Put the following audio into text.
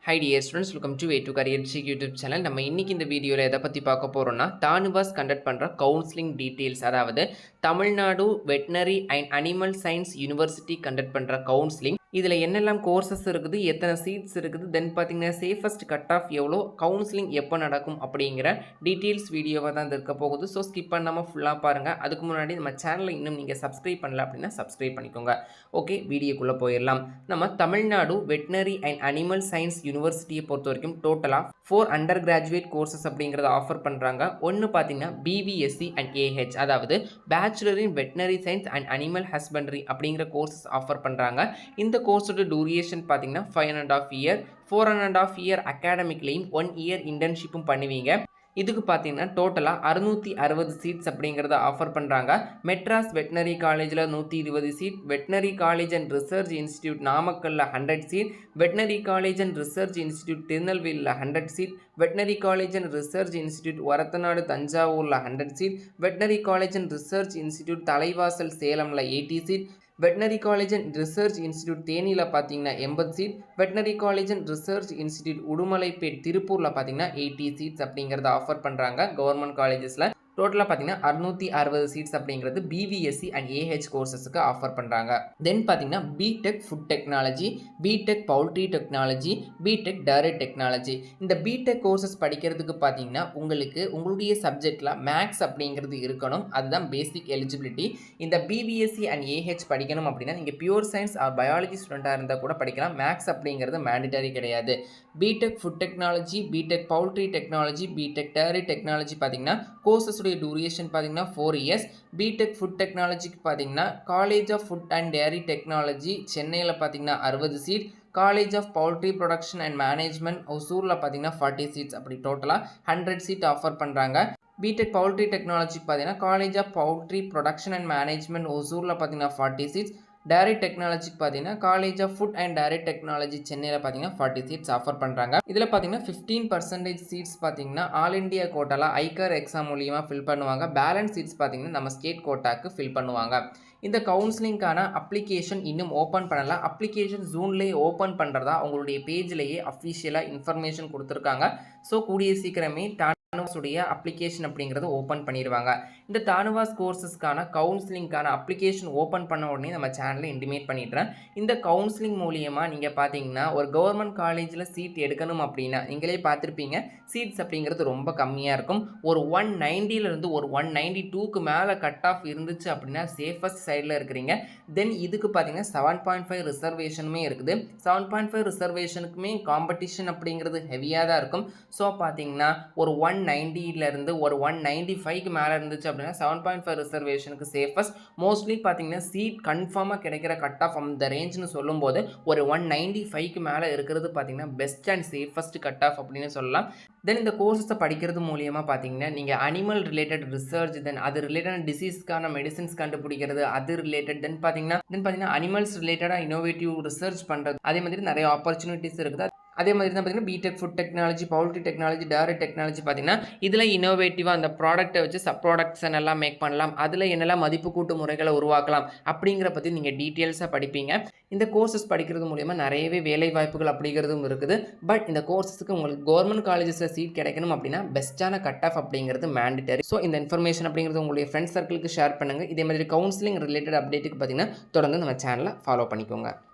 Hi dear students, welcome to A2 Career Check YouTube channel. நம்ம இன்னைக்கு இந்த வீடியோல எதை பத்தி பார்க்க போறோம்னா தானுவாஸ் கண்டக்ட் பண்ற கவுன்சிலிங் டீடைல்ஸ், அதாவது Tamil Nadu veterinary and animal science university conduct பண்ற கவுன்சிலிங். இதுல என்னெல்லாம் கோர்சஸ் இருக்குது, எத்தனை சீட்ஸ் இருக்குது, தென் பார்த்தீங்கன்னா சேஃபஸ்ட் கட் ஆஃப் எவ்வளோ, கவுன்சிலிங் எப்போ நடக்கும் அப்படிங்கிற டீட்டெயில்ஸ் வீடியோவாக தான் இருக்க போகுது. ஸோ ஸ்கிப் பண்ணாமல் ஃபுல்லாக பாருங்கள். அதுக்கு முன்னாடி நம்ம சேனலை இன்னும் நீங்கள் சப்ஸ்கிரைப் பண்ணல அப்படின்னா சப்ஸ்கிரைப் பண்ணிக்கோங்க. ஓகே, வீடியோக்குள்ளே போயிடலாம். நம்ம Tamil Nadu veterinary and animal science யூனிவர்சிட்டியை பொறுத்த வரைக்கும் டோட்டலாக 4 அண்டர் கிராஜுவேட் கோர்சஸ் அப்படிங்கிறத ஆஃபர் பண்ணுறாங்க. ஒன்று பார்த்தீங்கன்னா பிபிஎஸ்சி அண்ட் ஏஹெச், அதாவது bachelor in veterinary science and animal husbandry அப்படிங்கிற கோர்சஸ் ஆஃபர் பண்ணுறாங்க. இந்த கோர்ஸோட டூரேஷன் பார்த்தீங்கன்னா 5.5 இயர், 4.5 இயர் அகாடமிக்லையும் 1 இயர் இன்டர்ன்ஷிப்பும் பண்ணுவீங்க. இதுக்கு பார்த்தீங்கன்னா டோட்டலாக 660 சீட்ஸ் அப்படிங்கிறத ஆஃபர் பண்ணுறாங்க. மெட்ராஸ் வெட்டினரி காலேஜில் 120 seat, veterinary college and research institute நாமக்கல்லில் 100 seat, veterinary college and research institute திருநெல்வேலியில் 100 seat, veterinary college and research institute Orathanadu தஞ்சாவூரில் 100 seat, veterinary college and research institute Thalaivasal சேலமில் 80 seat, veterinary college and research institute தேனியில் பார்த்தீங்கன்னா 80 seat, veterinary college and research institute Udumalaipet திருப்பூரில் பார்த்தீங்கன்னா 80 seeds அப்படிங்கிறத offer பண்ணுறாங்க government காலேஜஸில். டோட்டலாக பார்த்தீங்கன்னா 660 சீட்ஸ் அப்படிங்கிறது பிபிஎஸ்சி அண்ட் ஏஹெச் கோர்சஸுக்கு ஆஃபர் பண்ணுறாங்க. தென் பார்த்தீங்கன்னா BTech food technology, BTech poultry technology, BTech dairy technology. இந்த பிடெக் கோர்சஸ் படிக்கிறதுக்கு பார்த்தீங்கன்னா உங்களுக்கு உங்களுடைய சப்ஜெக்டில் மேக்ஸ் அப்படிங்கிறது இருக்கணும். அதுதான் பேசிக் எலிஜிபிலிட்டி. இந்த பிபிஎஸ்சி அண்ட் ஏஹெச் படிக்கணும் அப்படின்னா நீங்கள் பியூர் சயின்ஸ் ஆர் பயாலஜி ஸ்டூடெண்ட்டாக இருந்தால் கூட படிக்கலாம். மேக்ஸ் அப்படிங்கிறது மேண்டிட்டரி கிடையாது. BTech food technology, BTech poultry technology, BTech dairy technology பார்த்தீங்கன்னா கோர்சஸ் டியூரேஷன் பார்த்தீங்கன்னா 4 இயர்ஸ். பிடெக் ஃபுட் டெக்னாலஜிக்கு பார்த்தீங்கன்னா college of food and dairy technology சென்னையில் பார்த்தீங்கன்னா 60 seat, college of poultry production and management ஒசூரில் பார்த்தீங்கன்னா 40 சீட்ஸ், அப்படி டோட்டலாக 100 சீட் ஆஃபர் பண்ணுறாங்க. பிடெக் பவுல்ட்ரி டெக்னாலஜிக்கு பார்த்தீங்கன்னா college of poultry production and management ஒசூரில் பார்த்தீங்கன்னா 40 சீட்ஸ், டேரி டெக்னாலஜிக்கு பார்த்தீங்கன்னா college of food and dairy technology சென்னையில் பார்த்தீங்கன்னா 40 சீட்ஸ் ஆஃபர் பண்ணுறாங்க. இதில் பார்த்தீங்கன்னா 15% சீட்ஸ் பார்த்தீங்கன்னா ஆல் இண்டியா கோட்டாவில் ஐகர் எக்ஸாம் மூலியமாக ஃபில் பண்ணுவாங்க. பேலன்ஸ் சீட்ஸ் பார்த்தீங்கன்னா நம்ம ஸ்டேட் கோட்டாக்கு ஃபில் பண்ணுவாங்க. இந்த கவுன்சிலிங்கான அப்ளிகேஷன் இன்னும் ஓப்பன் பண்ணலாம். அப்ளிகேஷன் ஜூன்லேயே ஓப்பன் பண்ணுறதா உங்களுடைய பேஜ்லேயே அஃபிஷியலாக இன்ஃபர்மேஷன் கொடுத்துருக்காங்க. ஸோ கூடிய சீக்கிரமே தானுவாஸுடைய அப்ளிகேஷன் அப்படிங்கிறது ஓப்பன் பண்ணிடுவாங்க. இந்த தானுவாஸ் கோர்சஸ்க்கான கவுன்சிலிங்கான அப்ளிகேஷன் ஓப்பன் பண்ண உடனே நம்ம சேனலில் இன்டிமேட் பண்ணிடுறேன். இந்த கவுன்சிலிங் மூலியமாக நீங்கள் பார்த்தீங்கன்னா ஒரு கவர்மெண்ட் காலேஜில் சீட் எடுக்கணும் அப்படின்னா நீங்களே பார்த்துருப்பீங்க, சீட்ஸ் அப்படிங்கிறது ரொம்ப கம்மியாக இருக்கும். ஒரு 190லேருந்து ஒரு 192க்கு மேலே கட் ஆஃப் இருந்துச்சு அப்படின்னா சேஃபஸ்ட் சைடில் இருக்கிறீங்க. தென் இதுக்கு பார்த்தீங்கன்னா 7.5 ரிசர்வேஷனுமே இருக்குது. 7.5 ரிசர்வேஷனுக்குமே காம்படிஷன் அப்படிங்கிறது ஹெவியாக தான் இருக்கும். ஸோ பார்த்தீங்கன்னா ஒரு 190லேருந்து ஒரு 195க்கு மேலே இருந்துச்சு அப்படின்னா 7.5 ரிசர்வேஷனுக்கு சேஃபஸ்ட். மோஸ்ட்லி பார்த்தீங்கன்னா சீட் கன்ஃபார்மாக கிடைக்கிற கட் ஆஃப் அந்த ரேஞ்சுன்னு சொல்லும்போது ஒரு 195க்கு மேலே இருக்கிறது பார்த்தீங்கன்னா best and safest cut off அப்படின்னு சொல்லலாம். தென் இந்த கோர்ஸஸை படிக்கிறது மூலியமாக பார்த்தீங்கன்னா நீங்கள் அனிமல் ரிலேட்டட் ரிசர்ச், தென் அது ரிலேட்டட் டிசீஸ்க்கான மெடிசின்ஸ் கண்டுபிடிக்கிறது, அது ரிலேட்டட் தென் பார்த்தீங்கன்னா அனிமல்ஸ் ரிலேட்டடாக இன்னோவேட்டிவ் ரிசர்ச் பண்ணுறது, அதே மாதிரி நிறைய ஆப்பர்ச்சுனிட்டிஸ் இருக்குது. அதே மாதிரி தான் பார்த்தீங்கன்னா BTech food technology, poultry technology, dairy technology பார்த்தீங்கன்னா இதில் இன்னோவேட்டிவாக அந்த ப்ராடக்ட்டை வச்சு சப் ப்ராடக்ட்ஸ் என்னெல்லாம் மேக் பண்ணலாம், அதில் என்னெல்லாம் மதிப்பு கூட்டு முறைகளை உருவாக்கலாம் அப்படிங்கிற பற்றி நீங்கள் டீட்டெயில்ஸாக படிப்பீங்க. இந்த கோர்சஸ் படிக்கிறது மூலமா நிறையவே வேலை வாய்ப்புகள் அப்படிங்கிறதும் இருக்குது. பட் இந்த கோர்சஸுக்கு உங்களுக்கு கவர்மெண்ட் காலேஜஸில் சீட் கிடைக்கணும் அப்படின்னா பெஸ்ட்டான கட் ஆஃப் அப்படிங்கிறது மேண்டிட்டரி. ஸோ இந்த இன்ஃபர்மேஷன் அப்படிங்கிறது உங்களுடைய ஃப்ரெண்ட்ஸ் சர்க்கிளுக்கு ஷேர் பண்ணுங்கள். இதே மாதிரி கவுன்சிலிங் ரிலேட்டட் அப்டேட்டுக்கு பார்த்தீங்கன்னா தொடர்ந்து நம்ம சேனலை ஃபாலோ பண்ணிக்கோங்க.